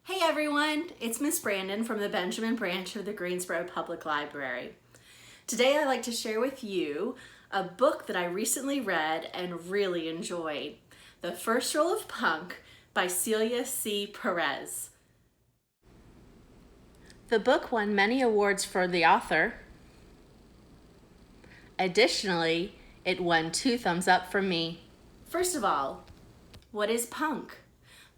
Hey everyone, it's Miss Brandon from the Benjamin branch of the Greensboro Public Library. Today I'd like to share with you a book that I recently read and really enjoyed, The First Rule of Punk by Celia C. Perez. The book won many awards for the author. Additionally, it won 2 thumbs up from me. First of all, what is punk?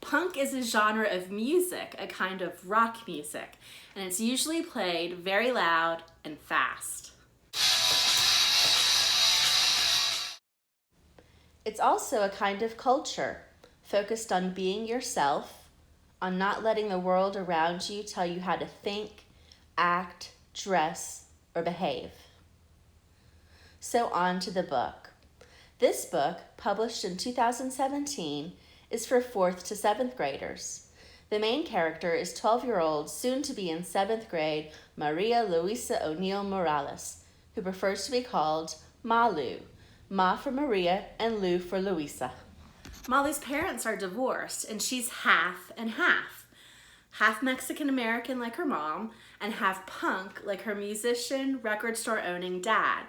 Punk is a genre of music, a kind of rock music, and it's usually played very loud and fast. It's also a kind of culture, focused on being yourself, on not letting the world around you tell you how to think, act, dress, or behave. So on to the book. This book, published in 2017, is for 4th to 7th graders. The main character is 12-year-old, soon to be in 7th grade, Maria Luisa O'Neill Morales, who prefers to be called Malu, Ma for Maria and Lu for Luisa. Malu's parents are divorced, and she's half and half. Half Mexican-American like her mom, and half punk like her musician, record store-owning dad.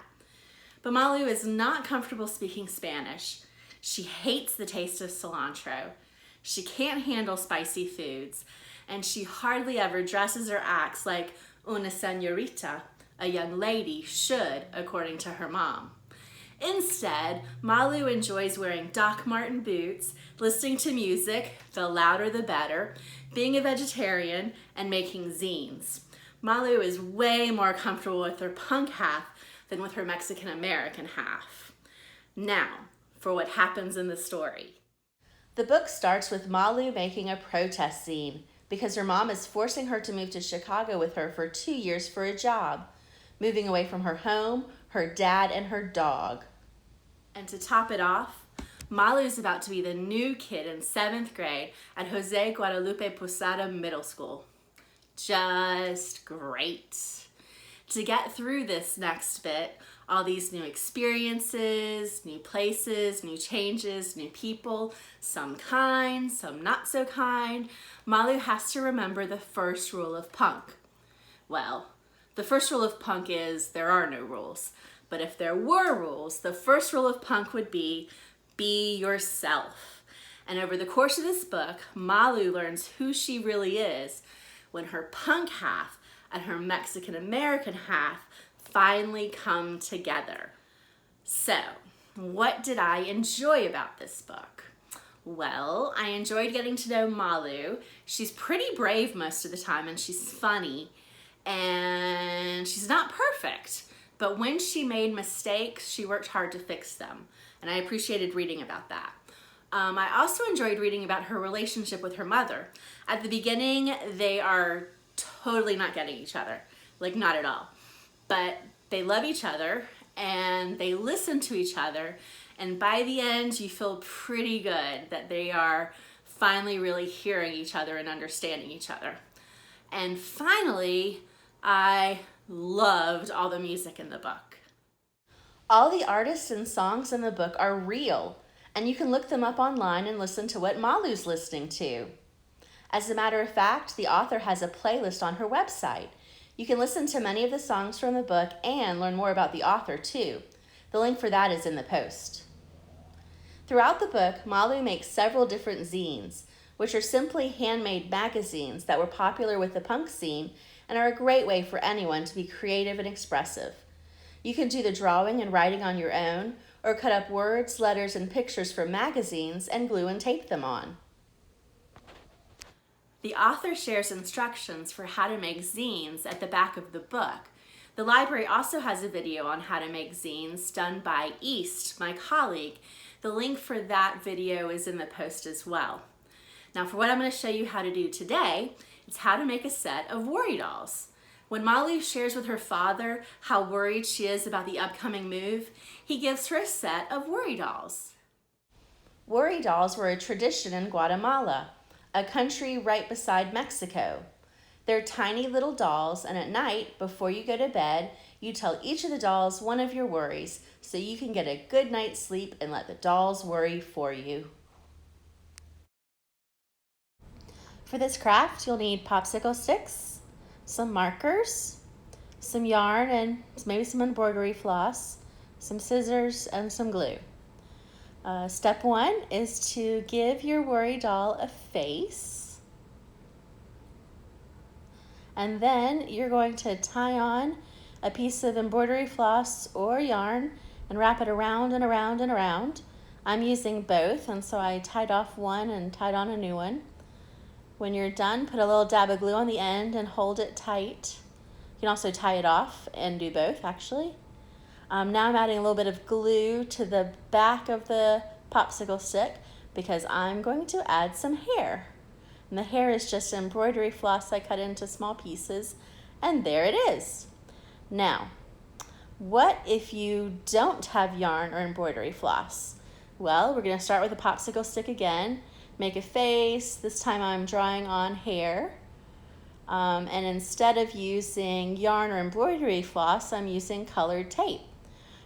But Malu is not comfortable speaking Spanish. She hates the taste of cilantro. She can't handle spicy foods, and she hardly ever dresses or acts like una señorita, a young lady, should, according to her mom. Instead, Malu enjoys wearing Doc Marten boots, listening to music, the louder the better, being a vegetarian, and making zines. Malu is way more comfortable with her punk half than with her Mexican-American half. Now, for what happens in the story. The book starts with Malu making a protest zine because her mom is forcing her to move to Chicago with her for 2 years for a job, moving away from her home, her dad, and her dog. And to top it off, Malu is about to be the new kid in 7th grade at Jose Guadalupe Posada Middle School. Just great. To get through this next bit, all these new experiences, new places, new changes, new people, some kind, some not so kind, Malu has to remember the first rule of punk. Well, the first rule of punk is there are no rules. But if there were rules, the first rule of punk would be yourself. And over the course of this book, Malu learns who she really is when her punk half and her Mexican-American half finally come together. So, what did I enjoy about this book? Well, I enjoyed getting to know Malu. She's pretty brave most of the time, and she's funny, and she's not perfect, but when she made mistakes, she worked hard to fix them, and I appreciated reading about that. I also enjoyed reading about her relationship with her mother. At the beginning, they are totally not getting each other, like not at all. But they love each other and they listen to each other, and by the end you feel pretty good that they are finally really hearing each other and understanding each other. And finally, I loved all the music in the book. All the artists and songs in the book are real, and you can look them up online and listen to what Malu's listening to. As a matter of fact, the author has a playlist on her website. You can listen to many of the songs from the book and learn more about the author too. The link for that is in the post. Throughout the book, Malu makes several different zines, which are simply handmade magazines that were popular with the punk scene and are a great way for anyone to be creative and expressive. You can do the drawing and writing on your own, or cut up words, letters, and pictures from magazines and glue and tape them on. The author shares instructions for how to make zines at the back of the book. The library also has a video on how to make zines done by East, my colleague. The link for that video is in the post as well. Now for what I'm going to show you how to do today, it's how to make a set of worry dolls. When Malu shares with her father how worried she is about the upcoming move, he gives her a set of worry dolls. Worry dolls were a tradition in Guatemala, a country right beside Mexico. They're tiny little dolls, and at night, before you go to bed, you tell each of the dolls one of your worries so you can get a good night's sleep and let the dolls worry for you. For this craft, you'll need popsicle sticks, some markers, some yarn and maybe some embroidery floss, some scissors, and some glue. Step 1 is to give your worry doll a face. And then you're going to tie on a piece of embroidery floss or yarn and wrap it around and around and around. I'm using both, and so I tied off one and tied on a new one. When you're done, put a little dab of glue on the end and hold it tight. You can also tie it off and do both, actually. Now I'm adding a little bit of glue to the back of the popsicle stick because I'm going to add some hair. And the hair is just embroidery floss I cut into small pieces, and there it is. Now, what if you don't have yarn or embroidery floss? Well, we're going to start with a popsicle stick again. Make a face. This time I'm drawing on hair. And instead of using yarn or embroidery floss, I'm using colored tape.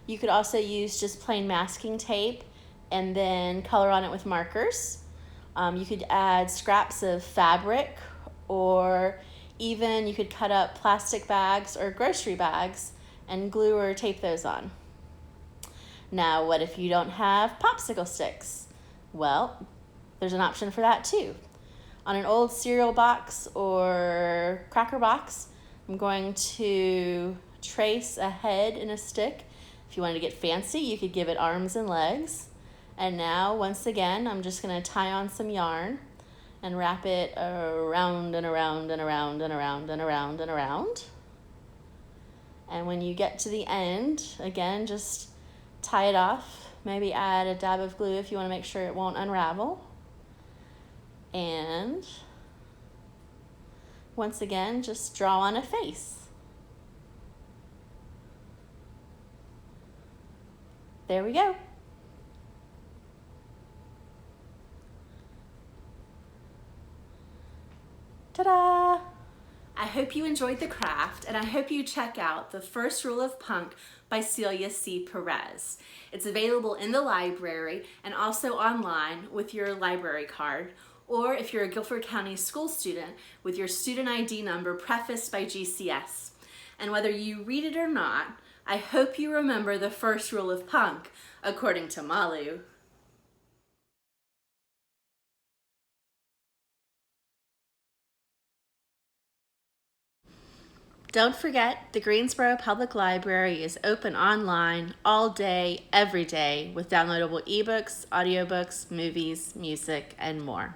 You could also use just plain masking tape and then color on it with markers. You could add scraps of fabric, or even you could cut up plastic bags or grocery bags and glue or tape those on. Now, what if you don't have popsicle sticks? Well, there's an option for that too. On an old cereal box or cracker box, I'm going to trace a head in a stick. If you wanted to get fancy, you could give it arms and legs. And now, once again, I'm just going to tie on some yarn and wrap it around and around and around and around and around and around. And when you get to the end, again, just tie it off. Maybe add a dab of glue if you want to make sure it won't unravel. And once again, just draw on a face. There we go. Ta-da! I hope you enjoyed the craft, and I hope you check out The First Rule of Punk by Celia C. Perez. It's available in the library and also online with your library card, or if you're a Guilford County school student, with your student ID number prefaced by GCS. And whether you read it or not, I hope you remember the first rule of punk, according to Malu. Don't forget, the Greensboro Public Library is open online all day, every day, with downloadable ebooks, audiobooks, movies, music, and more.